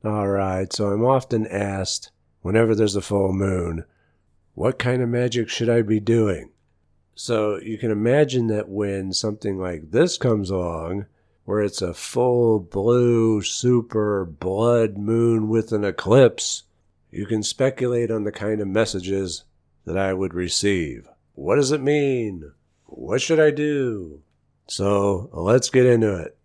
Alright, so I'm often asked, whenever there's a full moon, what kind of magic should I be doing? So you can imagine that when something like this comes along, where it's a full blue super blood moon with an eclipse, you can speculate on the kind of messages that I would receive. What does it mean? What should I do? So let's get into it.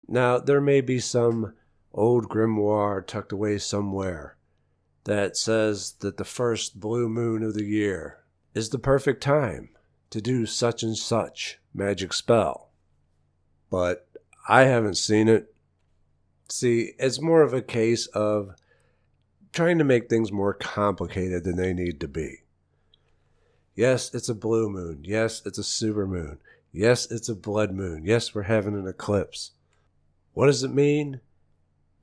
Now, there may be some old grimoire tucked away somewhere that says that the first blue moon of the year is the perfect time to do such and such magic spell. But I haven't seen it. See, it's more of a case of trying to make things more complicated than they need to be. Yes, it's a blue moon. Yes, it's a supermoon. Yes, it's a blood moon. Yes, we're having an eclipse. What does it mean?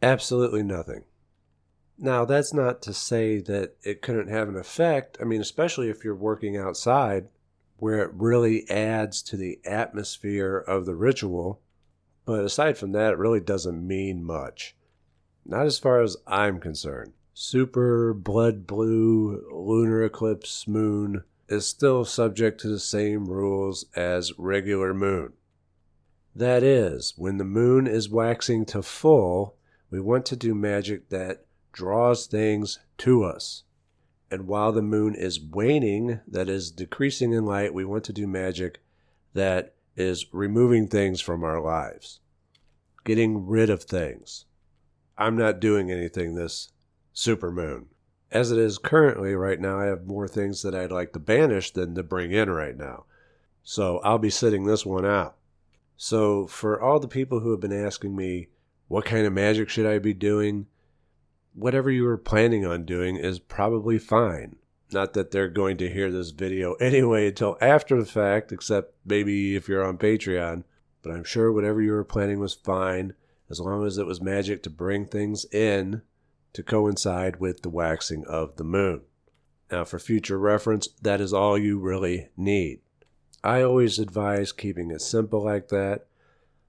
Absolutely nothing. Now, that's not to say that it couldn't have an effect. I mean, especially if you're working outside, where it really adds to the atmosphere of the ritual. But aside from that, it really doesn't mean much. Not as far as I'm concerned. Super blood blue lunar eclipse moon is still subject to the same rules as regular moon. That is, when the moon is waxing to full, we want to do magic that draws things to us. And while the moon is waning, that is decreasing in light, we want to do magic that is removing things from our lives, getting rid of things. I'm not doing anything this supermoon. As it is currently right now, I have more things that I'd like to banish than to bring in right now. So I'll be sitting this one out. So for all the people who have been asking me, what kind of magic should I be doing? Whatever you were planning on doing is probably fine. Not that they're going to hear this video anyway until after the fact, except maybe if you're on Patreon. But I'm sure whatever you were planning was fine, as long as it was magic to bring things in to coincide with the waxing of the moon. Now for future reference, that is all you really need. I always advise keeping it simple like that,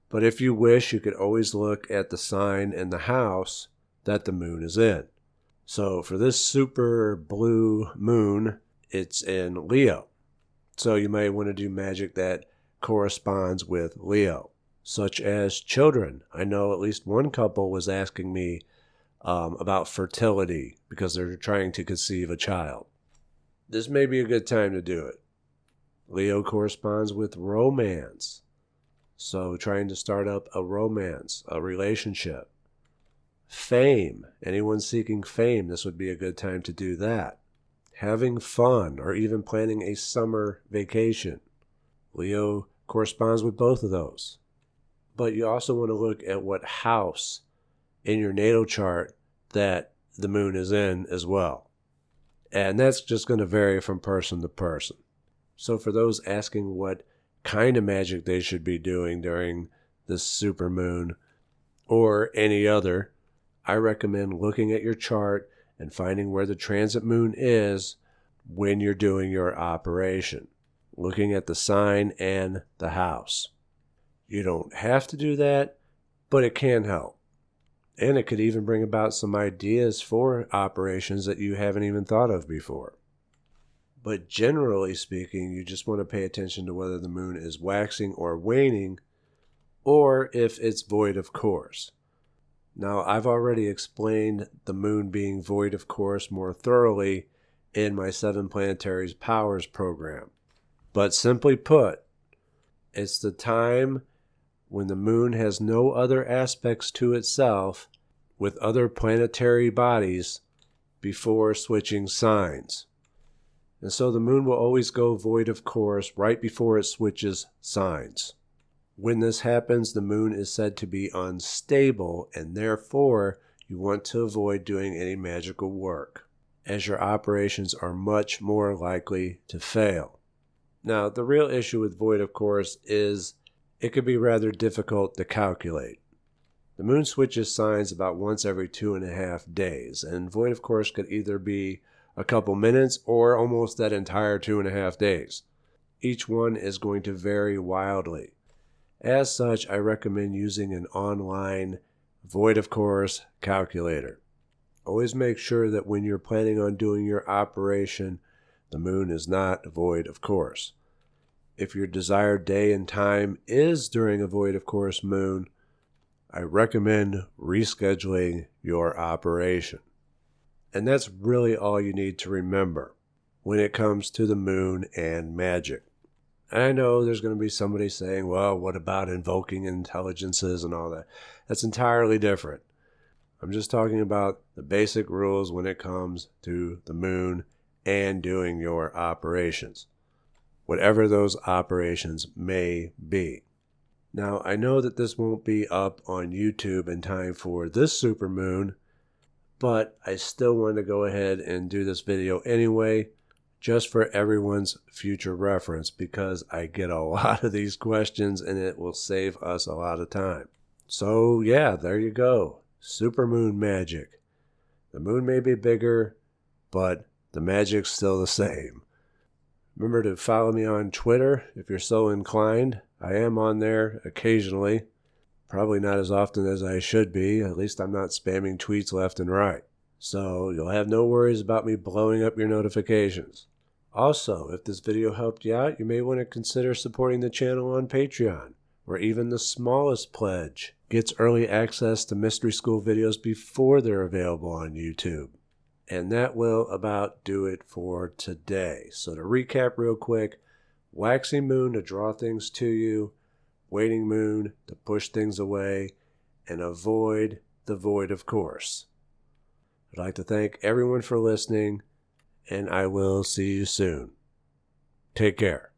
but if you wish, you could always look at the sign in the house that the moon is in. So for this super blue moon, it's in Leo. So you might want to do magic that corresponds with Leo, such as children. I know at least one couple was asking me about fertility because they're trying to conceive a child. This may be a good time to do it. Leo corresponds with romance. So trying to start up a romance, a relationship. Fame. Anyone seeking fame, this would be a good time to do that. Having fun, or even planning a summer vacation. Leo corresponds with both of those. But you also want to look at what house in your natal chart that the moon is in as well. And that's just going to vary from person to person. So for those asking what kind of magic they should be doing during this supermoon or any other, I recommend looking at your chart and finding where the transit moon is when you're doing your operation, looking at the sign and the house. You don't have to do that, but it can help. And it could even bring about some ideas for operations that you haven't even thought of before. But generally speaking, you just want to pay attention to whether the moon is waxing or waning, or if it's void of course. Now, I've already explained the moon being void of course more thoroughly in my 7 Planetary Powers program. But simply put, it's the time when the moon has no other aspects to itself with other planetary bodies before switching signs. And so the moon will always go void of course right before it switches signs. When this happens, the moon is said to be unstable, and therefore you want to avoid doing any magical work, as your operations are much more likely to fail. Now, the real issue with void of course is it could be rather difficult to calculate. The moon switches signs about once every 2.5 days, and void of course could either be a couple minutes or almost that entire 2.5 days. Each one is going to vary wildly. As such, I recommend using an online void of course calculator. Always make sure that when you're planning on doing your operation, the moon is not void of course. If your desired day and time is during a void of course moon, I recommend rescheduling your operation. And that's really all you need to remember when it comes to the moon and magic. I know there's going to be somebody saying, well, what about invoking intelligences and all that? That's entirely different. I'm just talking about the basic rules when it comes to the moon and doing your operations, whatever those operations may be. Now, I know that this won't be up on YouTube in time for this supermoon, but I still want to go ahead and do this video anyway, just for everyone's future reference, because I get a lot of these questions and it will save us a lot of time. So yeah, there you go. Supermoon magic. The moon may be bigger, but the magic's still the same. Remember to follow me on Twitter if you're so inclined. I am on there occasionally. Probably not as often as I should be. At least I'm not spamming tweets left and right. So you'll have no worries about me blowing up your notifications. Also, if this video helped you out, you may want to consider supporting the channel on Patreon, where even the smallest pledge gets early access to Mystery School videos before they're available on YouTube. And that will about do it for today. So to recap real quick, waxing moon to draw things to you, waning moon to push things away, and avoid the void of course. I'd like to thank everyone for listening, and I will see you soon. Take care.